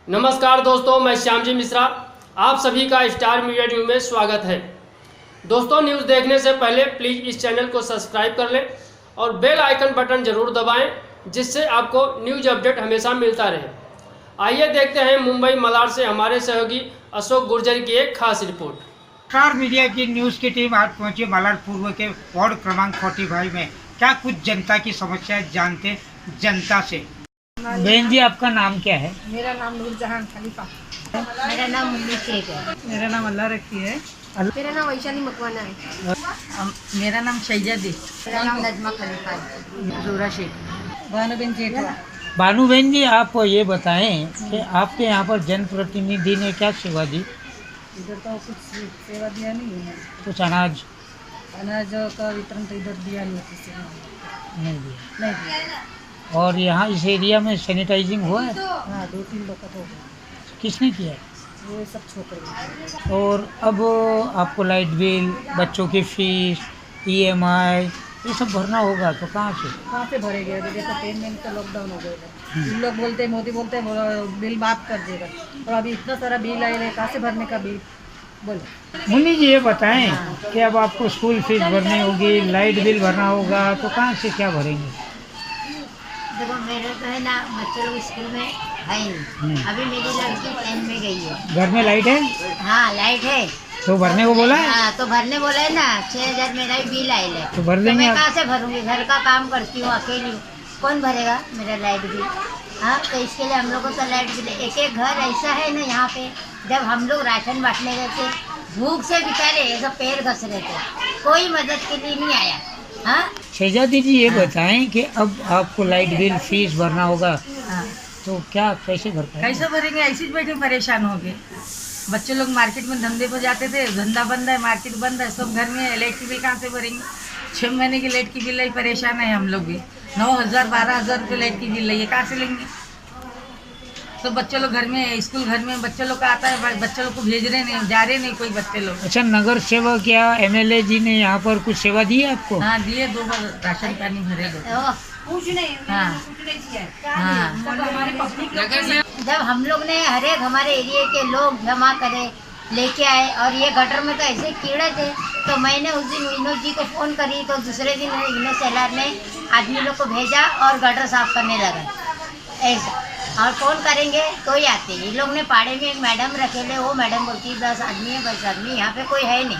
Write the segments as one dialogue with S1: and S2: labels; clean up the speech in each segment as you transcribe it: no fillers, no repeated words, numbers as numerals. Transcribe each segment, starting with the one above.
S1: नमस्कार दोस्तों, मैं श्यामजी मिश्रा। आप सभी का स्टार मीडिया न्यूज में स्वागत है। दोस्तों, न्यूज़ देखने से पहले प्लीज़ इस चैनल को सब्सक्राइब कर लें और बेल आइकन बटन जरूर दबाएं, जिससे आपको न्यूज अपडेट हमेशा मिलता रहे। आइए देखते हैं मुंबई मलाड से हमारे सहयोगी अशोक गुर्जर की एक खास रिपोर्ट।
S2: स्टार मीडिया की न्यूज़ की टीम आज पहुंची मलाड पूर्व के वार्ड क्रमांक 45 में। क्या कुछ जनता की समस्याएं जानते जनता से। बहन जी, आपका नाम क्या है?
S3: मेरा नाम नूरजहान खलीफा।
S4: मेरा नाम मुन्नी शेख है।
S3: मेरा नाम अल्लाह रखी है।
S4: मेरा नाम वैशाली मकवाना है।
S3: मेरा नाम शैजादी।
S4: मेरा नाम नजमा खलीफा है।
S3: जोरा शेख। भानुबेन जेठा।
S2: भानुबेन जी, आप ये बताएं कि आपके यहाँ पर जनप्रतिनिधि ने क्या सेवा दी?
S3: इधर तो कुछ सेवा दिया नहीं है।
S2: कुछ अनाज
S3: अनाज का वितरण तो इधर दिया नहीं किसी ने।
S2: नहीं दिया।
S3: नहीं दिया।
S2: और यहाँ इस एरिया में सैनिटाइजिंग हुआ है?
S3: हाँ, 2-3 लोग का तो हो गया।
S2: किसने किया?
S3: वो सब छोटे।
S2: और अब आपको लाइट बिल, बच्चों की फीस, EMI ये सब भरना होगा, तो कहाँ से
S3: भरेंगे? अभी देखो 3 महीने का लॉकडाउन हो गया। इन लोग बोलते हैं, मोदी बोलते हैं बिल माफ कर देगा, और अभी इतना सारा बिल आए हैं, कहाँ से भरने का बिल बोलो।
S2: मुन्नी जी, ये बताएं कि अब आपको स्कूल फीस भरनी होगी, लाइट बिल भरना होगा, तो कहाँ से क्या भरेंगे?
S4: देखो, मेरे तो है ना, बच्चे लोग स्कूल में है नहीं। अभी मेरी लड़की 10 में गई है।
S2: घर में लाइट है?
S4: हाँ, लाइट है।
S2: तो भरने को बोला है?
S4: हाँ, तो भरने बोला है ना। 6000 मेरा भी बिल आए है।
S2: तो भर
S4: तो
S2: देंगे
S4: मैं
S2: आप?
S4: कहाँ से भरूंगी? घर का काम करती हूँ, अकेली हूँ, कौन भरेगा मेरा लाइट बिल? हाँ, तो इसके लिए हम लोग को तो लाइट बिल। एक एक घर ऐसा है ना यहाँ पे, जब हम लोग राशन बांटने गए थे, भूख से बेचारे ऐसा पैर घस रहे थे, कोई मदद के लिए नहीं आया। हाँ,
S2: शहजादी जी, ये बताएं कि अब आपको लाइट बिल फीस भरना होगा,
S3: हाँ,
S2: तो क्या कैसे भर पाएंगे?
S3: कैसे भरेंगे? ऐसे ही बैठे परेशान हो गए। बच्चे लोग मार्केट में धंधे पर जाते थे, धंधा बंद है, मार्केट बंद है, सब घर में। लाइट की बिल कहाँ से भरेंगे? 6 महीने की लाइट की बिल है, परेशान है हम लोग भी। 9,000 12,000 रुपये लाइट की बिल है, ये कहाँ से लेंगे? तो बच्चे लोग घर में, स्कूल घर में बच्चे लोग का आता है, बच्चे लोग को भेज रहे नहीं, जा रहे नहीं कोई बच्चे लोग।
S2: अच्छा, नगर सेवक या MLA जी ने यहाँ पर कुछ सेवा दी है आपको?
S3: हाँ, दिए 2 बार राशन पानी भरे दो।
S4: कुछ नहीं।
S3: हाँ, हाँ।
S4: जब हम लोग ने हर एक हमारे एरिया के लोग जमा करे, लेके आए, और ये गटर में तो ऐसे कीड़े थे, तो मैंने उस दिन विनोद जी को फ़ोन करी, तो दूसरे दिन विनोद सेलार ने आदमी लोग को भेजा और गटर साफ करने लगा ऐसा। और फ़ोन करेंगे तो ही आते। ये लोग ने पाड़े में एक मैडम रखे ले, वो मैडम बोलती है 10 आदमी है, 20 आदमी, यहाँ पे कोई है नहीं।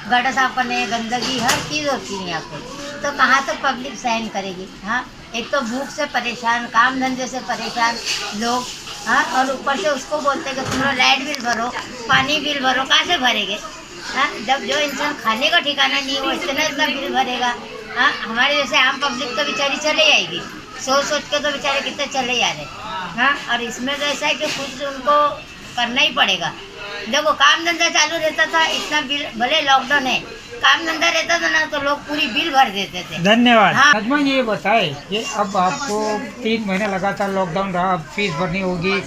S4: गटर साफ करने, गंदगी हर चीज़ होती है यहाँ पे, तो कहाँ तक पब्लिक सहन करेगी? हाँ, एक तो भूख से परेशान, काम धंधे से परेशान लोग। हाँ, और ऊपर से उसको बोलते हैं कि तुम लोग लाइट बिल भरो, पानी बिल भरो, कहाँ से भरेंगे? हाँ, जब जो इंसान खाने का ठिकाना नहीं हो, इतना बिल भरेगा। हाँ, हमारे जैसे आम पब्लिक तो बेचारी चले जाएगी, सोच के तो बेचारे कितने चले जा रहे। हाँ, और इसमें तो ऐसा है कि खुद उनको करना ही पड़ेगा। देखो, काम धंधा चालू रहता था, इतना बिल, भले लॉकडाउन है, काम धंधा रहता था ना, तो लोग पूरी बिल भर देते थे।
S2: धन्यवाद।
S4: हाँ।
S2: नजमा, ये बताए कि अब आपको 3 महीने लगातार लॉकडाउन रहा, अब फीस भरनी होगी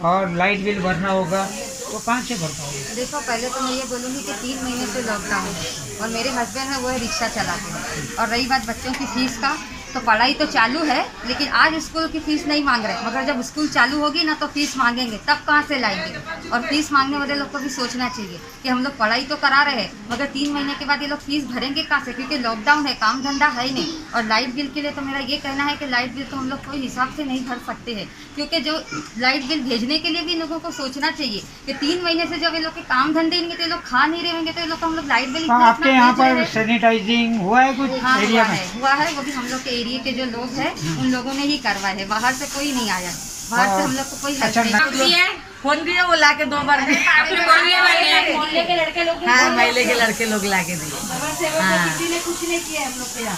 S2: और लाइट बिल भरना होगा, तो कहाँ से भर पाओगे?
S5: देखो, पहले तो मैं ये बोलूँगी कि 3 महीने से लॉकडाउन है, और मेरे हस्बैंड है वो है रिक्शा चलाते हैं। और रही बात बच्चों की फ़ीस का, तो पढ़ाई तो चालू है, लेकिन आज स्कूल की फ़ीस नहीं मांग रहे, मगर जब स्कूल चालू होगी ना तो फ़ीस मांगेंगे, तब कहाँ से लाएंगे? और फीस मांगने वाले लोग को भी सोचना चाहिए कि हम लोग पढ़ाई तो करा रहे हैं, मगर 3 महीने के बाद ये लोग फीस भरेंगे कहाँ से? क्योंकि लॉकडाउन है, काम धंधा है नहीं। और लाइट बिल के लिए तो मेरा ये कहना है कि लाइट बिल तो हम लोग कोई हिसाब से नहीं भर सकते हैं, क्योंकि जो लाइट बिल भेजने के लिए भी लोगों को सोचना चाहिए कि 3 महीने से जब ये लोग के काम धंधे नहीं, तो ये लोग खा नहीं रहेंगे, तो ये लोग को हम लोग लाइट बिल
S2: आपके यहाँ पर सैनिटाइजिंग हुआ है कुछ एरिया में?
S5: हुआ है, वो भी हम लोग के एरिया के जो लोग हैं उन लोगों ने ही करवाया है, बाहर से कोई नहीं आया, बाहर से हम लोग को कोई हेल्प नहीं।
S3: फोन दिया, वो लाके 2 बार मोहल्ले के लड़के लोग, हाँ, महल्ले के लड़के लोग लाके दिए। हाँ, किसी ने कुछ नहीं किया हम लोग के यहाँ।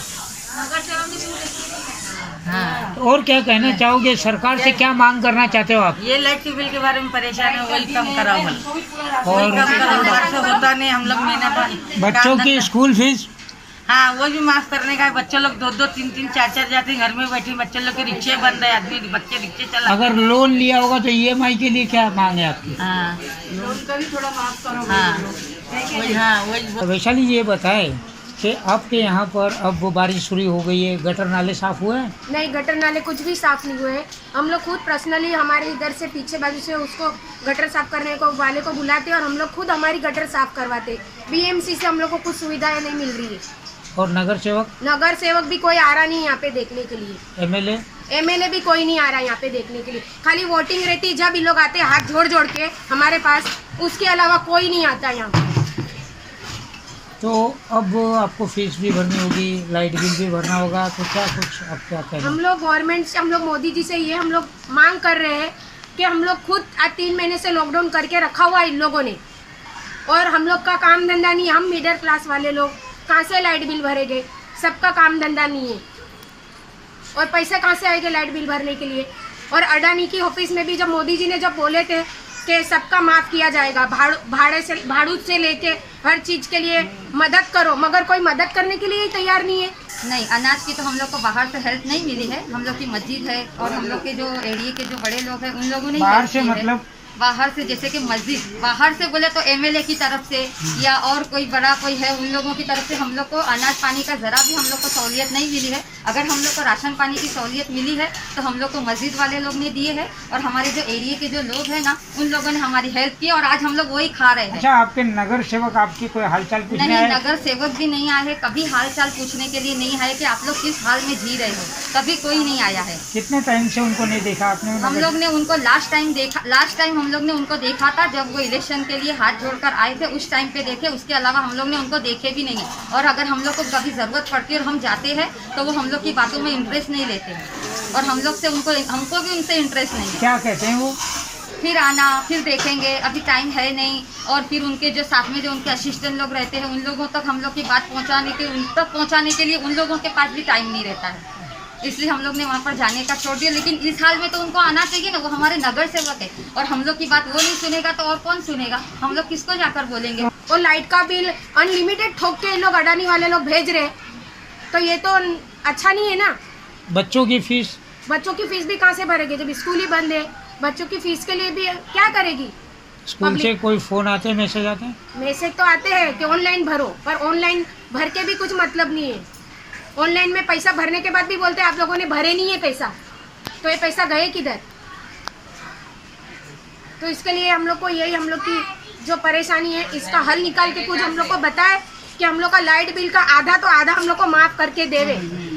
S3: हाँ,
S2: और क्या कहना चाहोगे? सरकार से क्या मांग करना चाहते हो आप?
S3: ये लाइट के बिल के बारे में परेशान है, वही कम कराओ।
S2: और
S3: कम कराओ, बाहर से होता नहीं, हम लोग महीना पर
S2: बच्चों की स्कूल फीस?
S3: हाँ, वो भी माफ करने का है। बच्चे लोग 2-2, 3-3, 4-4 जाते हैं, घर में बैठे बच्चे लोग के रिक्शे बंद है, आदमी बच्चे रिक्शे चला।
S2: अगर लोन लिया होगा तो EMI के लिए क्या मांग है आपकी?
S3: हाँ, लोन का भी थोड़ा माफ करो। हाँ, वही। हाँ, वही।
S2: वैशाली, ये बताए कि आपके यहाँ पर अब वो बारिश शुरू हो गई है, गटर नाले साफ हुए हैं?
S6: नहीं, गटर नाले कुछ भी साफ नहीं हुए हैं। हम लोग खुद पर्सनली हमारे इधर से पीछे बाजू से उसको गटर साफ करने को वाले को बुलाते हैं और हम लोग खुद हमारी गटर साफ करवाते। बीएमसी से हम लोग को कुछ सुविधाएं नहीं मिल रही है।
S2: और नगर सेवक
S6: भी कोई आ रहा नहीं यहाँ पे देखने के लिए। एमएलए भी कोई नहीं आ रहा यहाँ पे देखने के लिए। खाली वोटिंग रहती है, जब ये लोग आते हैं हाथ जोड़ जोड़ के हमारे पास, उसके अलावा कोई नहीं आता यहाँ पे।
S2: तो अब आपको फीस भी भरनी होगी, लाइट बिल भी भरना होगा, तो क्या कुछ आप क्या कहें?
S6: हम लोग गवर्नमेंट से, हम लोग मोदी जी से ये हम लोग मांग कर रहे हैं कि हम लोग खुद आज 3 महीने से लॉकडाउन करके रखा हुआ इन लोगों ने, और हम लोग का काम धंधा नहीं। हम मिडिल क्लास वाले लोग कहाँ से लाइट बिल भरेंगे? सबका काम धंधा नहीं है और पैसे कहाँ से आएंगे लाइट बिल भरने के लिए? और अडानी की ऑफिस में भी जब मोदी जी ने जब बोले थे कि सबका माफ़ किया जाएगा, भाड़ू से लेके हर चीज़ के लिए मदद करो, मगर कोई मदद करने के लिए ही तैयार नहीं है।
S5: नहीं, अनाज की तो हम लोग को बाहर से हेल्प नहीं मिली है। हम लोग की मस्जिद है और हम लोग के जो एरिया के जो बड़े लोग हैं उन लोगों ने
S2: बाहर से मतलब
S5: बाहर से, जैसे कि मस्जिद बाहर से बोले तो एमएलए की तरफ से या और कोई बड़ा कोई है उन लोगों की तरफ से हम लोग को अनाज पानी का ज़रा भी हम लोग को सहूलियत नहीं मिली है। अगर हम लोग को राशन पानी की सहूलियत मिली है तो हम लोग को मस्जिद वाले लोग ने दिए है और हमारे जो एरिया के जो लोग हैं ना उन लोगों ने हमारी हेल्प की और आज हम लोग वही खा रहे हैं।
S2: अच्छा, आपके नगर सेवक आपकी कोई हालचाल पूछने
S5: नहीं,
S2: आए?
S5: नगर सेवक भी नहीं आए हैं, कभी हाल चाल पूछने के लिए नहीं आए कि आप लोग किस हाल में जी रहे हो, कभी कोई नहीं आया है।
S2: कितने टाइम से उनको नहीं देखा आपने?
S5: हम लोग ने उनको लास्ट टाइम हम लोग ने उनको देखा था जब वो इलेक्शन के लिए हाथ जोड़कर आए थे, उस टाइम पे देखे। उसके अलावा हम लोग ने उनको देखे भी नहीं है। और अगर हम लोग को कभी ज़रूरत पड़ती है और हम जाते हैं तो वो हम लोग की बातों में इंटरेस्ट नहीं लेते हैं और हमको भी उनसे इंटरेस्ट नहीं है।
S2: क्या कहते हैं वो?
S5: फिर आना, फिर देखेंगे, अभी टाइम है नहीं। और फिर उनके जो साथ में जो उनके असिस्टेंट लोग रहते हैं उन लोगों तक हम लोग की बात पहुँचाने के लिए उन लोगों के पास भी टाइम नहीं रहता है, इसलिए हम लोग ने वहाँ पर जाने का छोड़ दिया। लेकिन इस हाल में तो उनको आना चाहिए ना, वो हमारे नगर सेवक है और हम लोग की बात वो नहीं सुनेगा तो और कौन सुनेगा? हम लोग किसको जाकर बोलेंगे?
S6: और लाइट का बिल अनलिमिटेड ठोक के लोग अडानी वाले लोग भेज रहे, तो ये तो अच्छा नहीं है ना।
S2: बच्चों की फीस
S6: भी कहाँ से भरेंगे जब स्कूल ही बंद है? बच्चों की फीस के लिए भी क्या करेगी?
S2: स्कूल से कोई फोन आते हैं, मैसेज आते हैं?
S6: मैसेज तो आते हैं कि ऑनलाइन भरो, पर ऑनलाइन भर के भी कुछ मतलब नहीं है। ऑनलाइन में पैसा भरने के बाद भी बोलते हैं आप लोगों ने भरे नहीं है पैसा, तो ये पैसा गए किधर? तो इसके लिए हम लोग को हम लोग की जो परेशानी है इसका हल निकाल के कुछ हम लोग को बताए कि हम लोग का लाइट बिल का आधा तो आधा हम लोग को माफ करके देवे,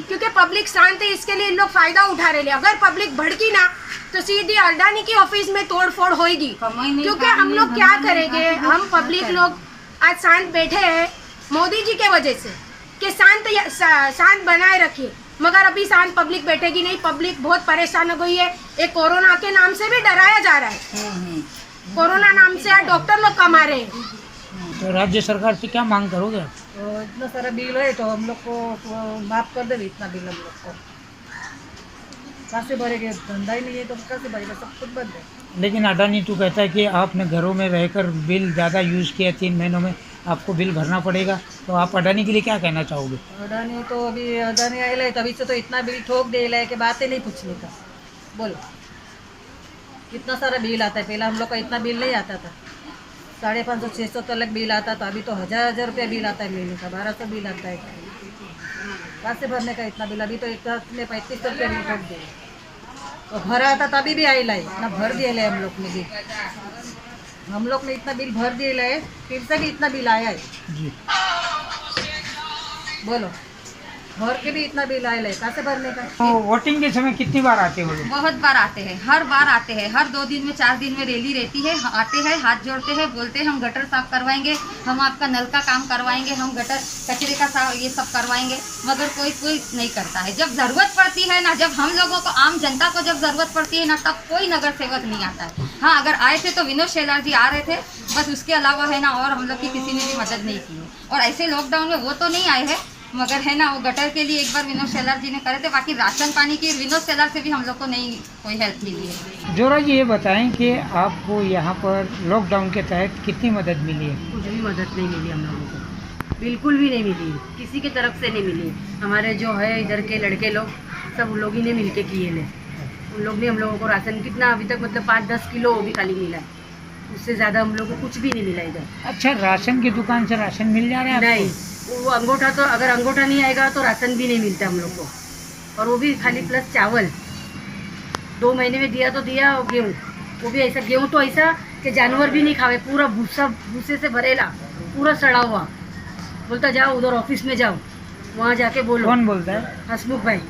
S6: क्योंकि पब्लिक शांत है, इसके लिए इन लोग फायदा उठा रहे। अगर पब्लिक भड़की ना तो सीधी अडानी की ऑफिस में तोड़ फोड़ होगी, क्योंकि हम लोग क्या करेंगे? हम पब्लिक लोग आज शांत बैठे हैं मोदी जी के वजह से कि शांत बनाए रखिए, मगर अभी शांत पब्लिक बैठेगी नहीं। पब्लिक बहुत परेशान हो गई है। एक कोरोना के नाम से भी डराया जा रहा है, कोरोना नाम से आज डॉक्टर लोग कमा रहे हैं।
S2: तो राज्य सरकार से क्या मांग करोगे?
S3: इतना सारा बिल है तो हम लोग को माफ कर दे। इतना बिल हम लोग को कहाँ से भरेंगे? धंधा ही नहीं है तो कहाँ से भरेगा? सब कुछ बंद है।
S2: लेकिन अडानी तो कहता है कि आपने घरों में रहकर बिल ज़्यादा यूज़ किया, 3 महीनों में आपको बिल भरना पड़ेगा। तो आप अडानी के लिए क्या कहना चाहोगे?
S3: अडानी तो अभी अडानी आए है तभी से तो इतना बिल ठोक दे है कि बातें नहीं पूछने का। बोलो कितना सारा बिल आता है? पहले हम लोग का इतना बिल नहीं आता था, 550-600 तक बिल आता था। अभी तो 1000 रुपया बिल आता है महीने का, 1200 बिल आता है। कहाँ से भरने का इतना बिल? अभी तो एक में 3500 रुपया बिल ठोक दे, तो भरा था तभी भी आई लाई ना भर दिए ले। हम लोग ने इतना बिल भर दिए ले, फिर से भी इतना बिल आया है
S2: जी।
S3: बोलो भर के भी इतना बिल आया है, कहाँ से भरने का?
S2: तो वोटिंग के समय कितनी बार आते हो लोग?
S5: बहुत बार आते हैं, हर बार आते हैं। हर 2 दिन में 4 दिन में रैली रहती है, आते हैं, हाथ जोड़ते हैं, बोलते हैं हम गटर साफ करवाएंगे, हम आपका नल का काम करवाएंगे, हम गटर कचरे का साफ ये सब करवाएंगे, मगर कोई नहीं करता है। जब ज़रूरत पड़ती है ना, जब हम लोगों को आम जनता को जब ज़रूरत पड़ती है ना, तब कोई नगर सेवक नहीं आता है। हाँ, अगर आए थे तो विनोद शेलार जी आ रहे थे, बस उसके अलावा है ना और हम लोग की किसी ने भी मदद नहीं की है। और ऐसे लॉकडाउन में वो तो नहीं आए हैं, मगर है ना वो गटर के लिए एक बार विनोद शेलार जी ने करे थे। बाकी राशन पानी की विनोद शेलार से भी हम लोग को नहीं कोई हेल्प मिली है।
S2: जोरा जी ये बताएं कि आपको यहाँ पर लॉकडाउन के तहत कितनी मदद मिली है?
S3: कुछ भी मदद नहीं मिली हम लोगों को, बिल्कुल भी नहीं मिली, किसी की तरफ से नहीं मिली। हमारे जो है इधर के लड़के लोग सब उन लोग ही ने मिल के किए ले। उन लोग ने हम लोगों को राशन कितना अभी तक मतलब 5-10 किलो भी खाली मिला है, उससे ज़्यादा हम लोग को कुछ भी नहीं मिला इधर।
S2: अच्छा, राशन की दुकान से राशन मिल जा रहा है?
S3: नहीं, वो अंगूठा तो अगर अंगूठा नहीं आएगा तो राशन भी नहीं मिलता हम लोग को, और वो भी खाली प्लस चावल 2 महीने में दिया तो दिया। और गेहूँ, वो भी ऐसा गेहूँ तो ऐसा कि जानवर भी नहीं खावे, पूरा भूसे से भरेला, पूरा सड़ा हुआ। बोलता जाओ उधर ऑफिस में जाओ, वहाँ जाके बोलो।
S2: कौन बोलता है?
S3: हसमुख भाई।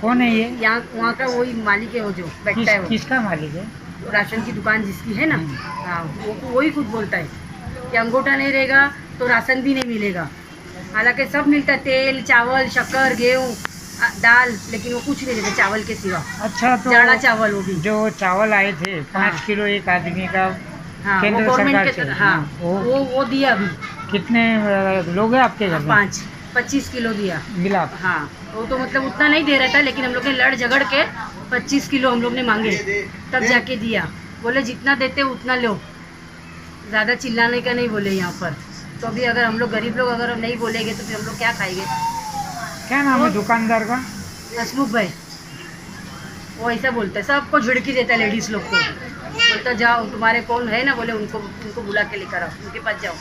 S2: कौन है ये?
S3: यहाँ वहाँ का वही मालिक है, वो जो बैठता है वो।
S2: किसका मालिक है?
S3: राशन की दुकान जिसकी है ना, हाँ, वही खुद बोलता है कि अंगूठा नहीं रहेगा तो राशन भी नहीं मिलेगा। हालांकि सब मिलता है, तेल, चावल, शक्कर, गेहूँ, दाल, लेकिन वो कुछ नहीं देते चावल के सिवा।
S2: अच्छा, तो
S3: जाड़ा चावल, वो भी
S2: जो चावल आए थे 5 किलो एक आदमी का,
S3: हाँ,
S2: केंद्र
S3: वो गवर्नमेंट
S2: सरकार
S3: के
S2: से,
S3: हाँ, वो दिया अभी।
S2: कितने लोग हैं आपके घर में?
S3: 25 किलो दिया
S2: मिला?
S3: हाँ, वो तो मतलब उतना नहीं दे रहा था, लेकिन हम लोग ने लड़ झगड़ के 25 किलो हम लोग ने मांगे, तब जाके दिया। बोले जितना देते उतना लो, ज़्यादा चिल्लाने का नहीं बोले यहाँ पर। तो अभी अगर हम लोग गरीब लोग अगर नहीं बोलेंगे तो फिर हम लोग क्या खाएंगे?
S2: क्या नाम है दुकानदार का?
S3: हसमुख भाई। वो ऐसा बोलता है, सबको झिड़की देता है लेडीज़ लोग को। बोलता जाओ तुम्हारे कौन है ना, बोले उनको बुला के लेकर आओ, उनके पास जाओ,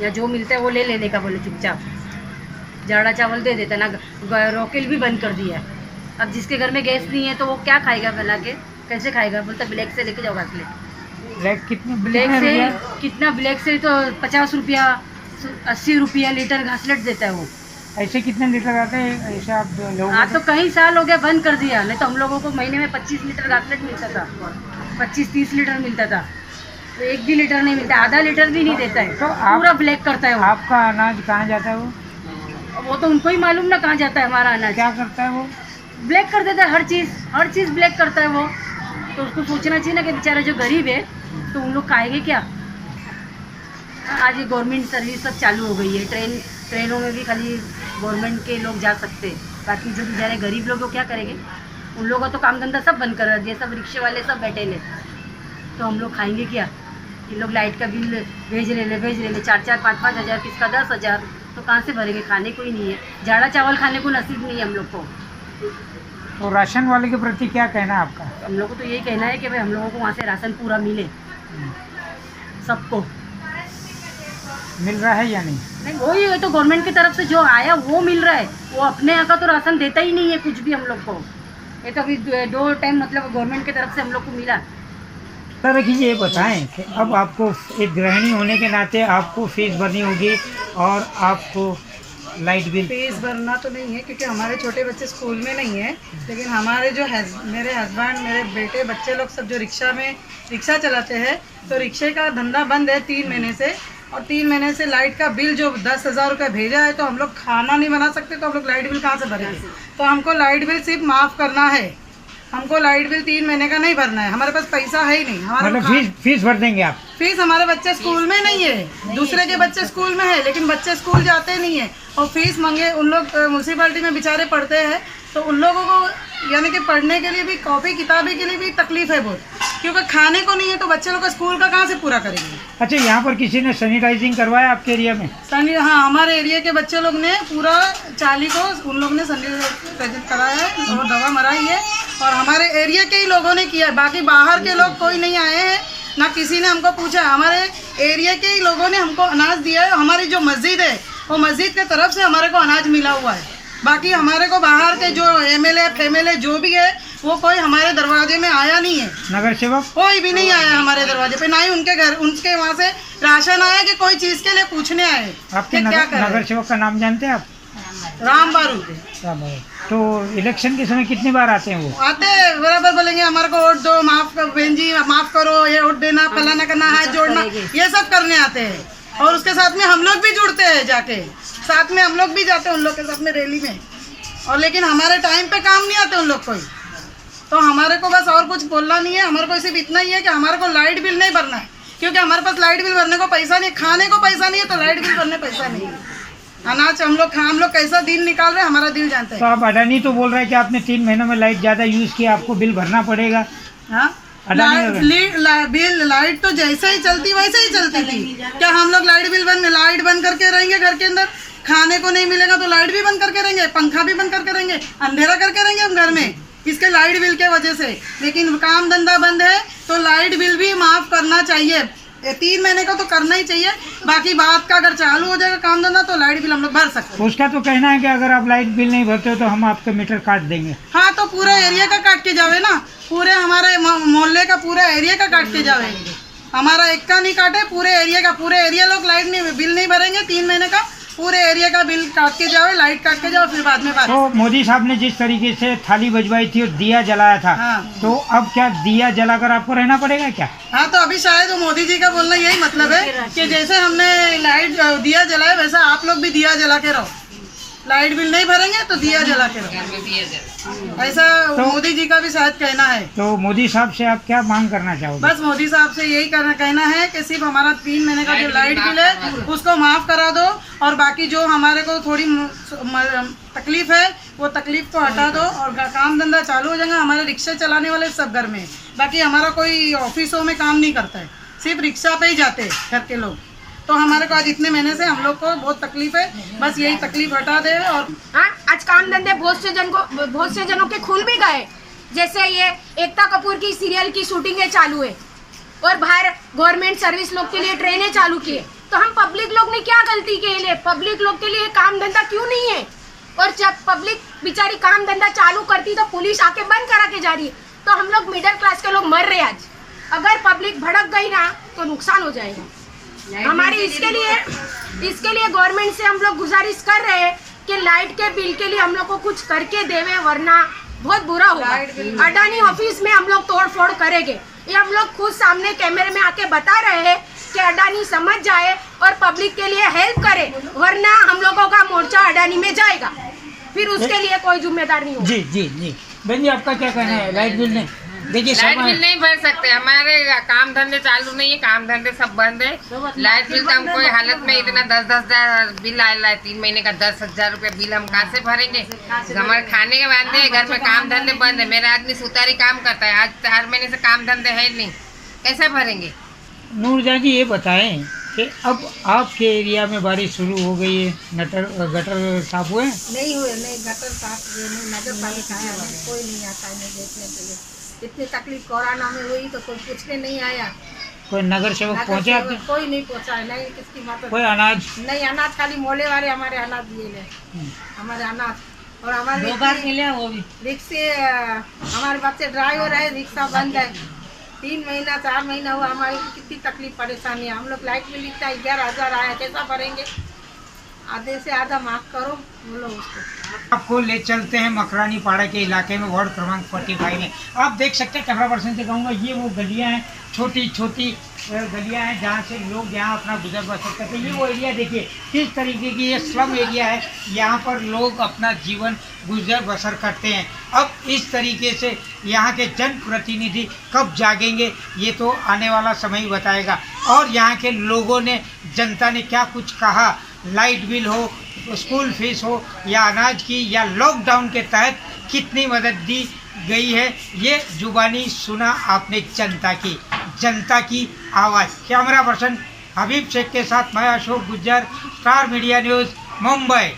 S3: या जो मिलता है वो ले लेने का बोले चुपचाप। जाड़ा चावल दे देता ना, रॉकेल भी बंद कर दिया। अब जिसके घर में गैस नहीं है तो वो क्या खाएगा बना के, कैसे खाएगा? बोलता ब्लैक से लेके जाओ घासले।
S2: ब्लैक कितने?
S3: ब्लैक से कितना? ब्लैक से तो 50 रुपया 80 रुपया लीटर घासलेट देता है वो।
S2: ऐसे कितने लीटर आते हैं ऐसे आप लोग?
S3: हाँ, तो कई साल हो गया बंद कर दिया, नहीं तो हम लोगों को महीने में 25 लीटर घासलेट मिलता था, 25-30 लीटर मिलता था। तो 1 भी लीटर नहीं मिलता, आधा लीटर भी नहीं देता है,
S2: तो
S3: पूरा ब्लैक करता है वो।
S2: आपका अनाज कहाँ जाता है?
S3: वो तो उनको ही मालूम ना कहाँ जाता है हमारा अनाज।
S2: क्या करता है वो?
S3: ब्लैक कर देता है, हर चीज़ ब्लैक करता है वो। तो उसको सोचना चाहिए ना कि बेचारा जो गरीब है तो उन लोग खाएंगे क्या? आज ये गवर्नमेंट सर्विस सब चालू हो गई है, ट्रेनों में भी खाली गवर्नमेंट के लोग जा सकते, बाकी जो बेचारे गरीब लोग वो क्या करेंगे? उन लोगों का तो काम धंधा सब बंद कर दिया, सब रिक्शे वाले सब बैठे ले, तो हम लोग खाएंगे क्या? ये लोग लाइट का बिल भेज ले 4-4, 5-5 हज़ार, किसका 10 हज़ार, तो कहाँ से भरेंगे? खाने को ही नहीं है, जाड़ा चावल खाने को नसीब नहीं है हम लोग को।
S2: तो राशन वाले के प्रति क्या कहना है आपका?
S3: हम लोगों को तो यही कहना है कि भाई हम लोगों को वहाँ से राशन पूरा मिले, सबको
S2: मिल रहा है या नहीं?
S3: नहीं, वही है तो गवर्नमेंट की तरफ से जो आया वो मिल रहा है, वो अपने यहाँ का तो राशन देता ही नहीं है कुछ भी हम लोग को। ये तो अभी 2 टाइम मतलब गवर्नमेंट की तरफ से हम लोग को मिला।
S2: सर ये बताएं कि अब आपको एक गृहिणी होने के नाते आपको फीस भरनी होगी और आपको लाइट बिल।
S7: फीस भरना तो नहीं है क्योंकि हमारे छोटे बच्चे स्कूल में नहीं है, लेकिन हमारे जो मेरे हस्बैंड, मेरे बेटे, बच्चे लोग सब जो रिक्शा चलाते हैं, तो रिक्शे का धंधा बंद है 3 महीने से, और 3 महीने से लाइट का बिल जो 10,000 रुपये भेजा है, तो हम लोग खाना नहीं बना सकते, तो हम लोग लाइट बिल कहाँ से भरेंगे? तो हमको लाइट बिल सिर्फ माफ़ करना है, हमको लाइट बिल 3 महीने का नहीं भरना है, हमारे पास पैसा है ही नहीं।
S2: मतलब फीस भर देंगे आप?
S7: फीस हमारे बच्चे स्कूल में नहीं है, दूसरे के बच्चे स्कूल में है, लेकिन बच्चे स्कूल जाते नहीं है, और फीस मांगे उन लोग म्यूनसिपैलिटी में बेचारे पढ़ते हैं, तो उन लोगों को यानी कि पढ़ने के लिए भी, कॉपी किताबी के लिए भी तकलीफ है बहुत, क्योंकि खाने को नहीं है, तो बच्चे लोग का स्कूल का कहाँ से पूरा करेंगे?
S2: अच्छा, यहाँ पर किसी ने सैनिटाइजिंग करवाया आपके एरिया में?
S7: हाँ, हमारे एरिया के बच्चे लोग ने पूरा 40 को उन लोग ने सैनिटाइजिंग कराया है और दवा मराई है, और हमारे एरिया के ही लोगों ने किया है, बाकी बाहर के लोग कोई नहीं आए हैं, ना किसी ने हमको पूछा। हमारे एरिया के ही लोगों ने हमको अनाज दिया है, हमारी जो मस्जिद है वो मस्जिद के तरफ से हमारे को अनाज मिला हुआ है, बाकी हमारे को बाहर के जो एमएलए जो भी है वो कोई हमारे दरवाजे में आया नहीं है।
S2: नगर सेवक
S7: कोई भी नहीं आया हमारे दरवाजे पे, ना ही उनके घर, उनके वहाँ से राशन आया कि कोई चीज़ के लिए पूछने आए।
S2: आपके नगर सेवक का नाम जानते हैं आप?
S7: राम बारू।
S2: तो इलेक्शन के समय कितनी बार आते हैं वो?
S7: आते हैं, बराबर बोलेंगे हमारे को वोट दो, माफ करो बहन जी, माफ करो, ये वोट देना, फलाना करना, हाथ जोड़ना, ये सब करने आते हैं, और उसके साथ में हम लोग भी जुड़ते हैं, जाके साथ में हम लोग भी जाते हैं उन लोग के साथ में रैली में, और लेकिन हमारे टाइम पे काम नहीं आते उन लोग कोई। तो हमारे को बस और कुछ बोलना नहीं है, हमारे को सिर्फ इतना ही है कि हमारे को लाइट बिल नहीं भरना है, क्योंकि हमारे पास लाइट बिल भरने को पैसा नहीं, खाने को पैसा नहीं है, तो लाइट बिल भरने पैसा नहीं है। अनाज हम लोग कैसा दिन निकाल रहे हैं, हमारा दिल जानते हैं।
S2: तो आप अडानी तो बोल रहे हैं कि आपने 3 महीनों में लाइट ज़्यादा यूज़ किया, आपको बिल भरना पड़ेगा।
S7: हाँ, बिल लाइट तो जैसे ही चलती वैसे ही चलती थी। क्या हम लोग लाइट बंद करके रहेंगे घर के अंदर? खाने को नहीं मिलेगा तो लाइट भी बंद करके रहेंगे, पंखा भी बंद करके रहेंगे, अंधेरा करके रहेंगे हम घर में, इसके लाइट बिल के वजह से। लेकिन काम धंधा बंद है तो लाइट बिल भी माफ़ करना चाहिए। ये 3 महीने का तो करना ही चाहिए। बाकी बात का अगर चालू हो जाएगा काम धंधा तो लाइट बिल हम लोग भर सकते हैं।
S2: उसका तो कहना है कि अगर आप लाइट बिल नहीं भरते हो तो हम आपका मीटर काट देंगे।
S7: हाँ तो पूरे एरिया का काट के जावे ना, पूरे हमारे मोहल्ले का पूरा एरिया का काट के जावे। हमारा एक का नहीं काटे, पूरे एरिया लोग लाइट नहीं बिल नहीं भरेंगे 3 महीने का, पूरे एरिया का बिल काट के जाओ, लाइट काट के जाओ, फिर बाद में बात।
S2: तो मोदी साहब ने जिस तरीके से थाली बजवाई थी और दिया जलाया था,
S7: हाँ।
S2: तो अब क्या दिया जलाकर आपको रहना पड़ेगा क्या?
S7: हाँ तो अभी शायद मोदी जी का बोलना यही मतलब है कि जैसे हमने लाइट दिया जलाया वैसा आप लोग भी दिया जला के रहो। लाइट बिल नहीं भरेंगे तो दिया जला के रहो, ऐसा
S2: तो
S7: मोदी जी का भी शायद कहना है।
S2: तो मोदी साहब से आप क्या मांग करना चाहोगे?
S7: बस मोदी साहब से यही कहना है कि सिर्फ हमारा 3 महीने का जो लाइट बिल है उसको माफ करा दो, और बाकी जो हमारे को थोड़ी तकलीफ है वो तकलीफ को हटा दो, और काम धंधा चालू हो जाएगा। हमारे रिक्शा चलाने वाले सब घर में, बाकी हमारा कोई ऑफिसों में काम नहीं करता है, सिर्फ रिक्शा पे ही जाते हैं घर के लोग। तो हमारे को आज इतने महीने से हम लोग को बहुत तकलीफ है, बस यही तकलीफ हटा दे। और
S6: हाँ, आज काम धंधे बहुत से जनों के खुल भी गए। जैसे ये एकता कपूर की सीरियल की शूटिंगें चालू है, और बाहर गवर्नमेंट सर्विस लोग के लिए ट्रेनें चालू की है। तो हम पब्लिक लोग ने क्या गलती की है? पब्लिक लोग के लिए काम धंधा क्यों नहीं है? और जब पब्लिक बेचारी काम धंधा चालू करती तो पुलिस आके बंद करा के जा रही है। तो हम लोग मिडिल क्लास के लोग मर रहे हैं आज। अगर पब्लिक भड़क गई ना तो नुकसान हो जाएगा हमारी। इसके लिए गवर्नमेंट से हम लोग गुजारिश कर रहे हैं कि लाइट के बिल के लिए हम लोग को कुछ करके देवे, वरना बहुत बुरा होगा। अडानी ऑफिस में हम लोग तोड़ फोड़ करेंगे, ये हम लोग खुद सामने कैमरे में आके बता रहे हैं कि अडानी समझ जाए और पब्लिक के लिए हेल्प करे, वरना हम लोगों का मोर्चा अडानी में जाएगा, फिर उसके लिए कोई जिम्मेदार नहीं होगा।
S2: जी जी जी बहन जी, आपका क्या कहना है? लाइट बिल नहीं, देखिए
S8: लाइट बिल नहीं भर सकते, हमारे काम धंधे चालू नहीं है, काम धंधे सब बंद है। लाइट बिल तो हम कोई हालत में इतना 10,000 बिल आया है, 3 महीने का 10,000 रुपये बिल हम कहाँ से भरेंगे? हमारे खाने के बांधे हैं, घर में काम धंधे बंद है। मेरा आदमी सुतारी काम करता है, आज 4 महीने से काम धंधे है नहीं, कैसे भरेंगे?
S2: नूरजहां जी ये बताएं कि अब आपके एरिया में बारिश शुरू हो गई है, गटर साफ हुए?
S3: नहीं हुए, नहीं गटर साफ हुए, नहीं नगर पालिका आया, कोई नहीं आता है देखने के लिए। इतनी तकलीफ कोरोना में हुई तो कोई पूछने नहीं आया।
S2: कोई नगर सेवक पहुँचे आपके?
S3: कोई नहीं पहुँचा है, नहीं किसकी बात।
S2: कोई अनाज
S3: नहीं, अनाज खाली मोले वाले हमारे अनाज दिए ले, हमारे अनाज। और हमारे
S4: 2 बार मिले वो भी।
S3: रिक्शे, हमारे बच्चे ड्राइवर है, रिक्शा बंद है, 3 महीना 4 महीना हुआ। हमारी कितनी तकलीफ परेशानी है। हम लोग लाइट बिल लिखता 11,000 आया, कैसा भरेंगे? आधे से आधा माफ करो, बोलो उसको।
S2: आपको ले चलते हैं मकरानी पाड़ा के इलाके में, वार्ड क्रमांक 45 में। आप देख सकते हैं, कैमरा पर्सन से कहूँगा, ये वो गलियाँ हैं, छोटी छोटी गलियाँ हैं जहाँ से लोग यहाँ अपना गुजर बसर करते हैं। ये वो एरिया देखिए किस तरीके की, ये स्लम एरिया है, यहाँ पर लोग अपना जीवन गुजर बसर करते हैं। अब इस तरीके से यहाँ के जनप्रतिनिधि कब जागेंगे ये तो आने वाला समय ही बताएगा। और यहाँ के लोगों ने, जनता ने क्या कुछ कहा, लाइट बिल हो, स्कूल फीस हो, या अनाज की, या लॉकडाउन के तहत कितनी मदद दी गई है, ये जुबानी सुना आपने जनता की आवाज़। कैमरा पर्सन हबीब शेख के साथ मैं Ashok Gujjar, star media news, Mumbai.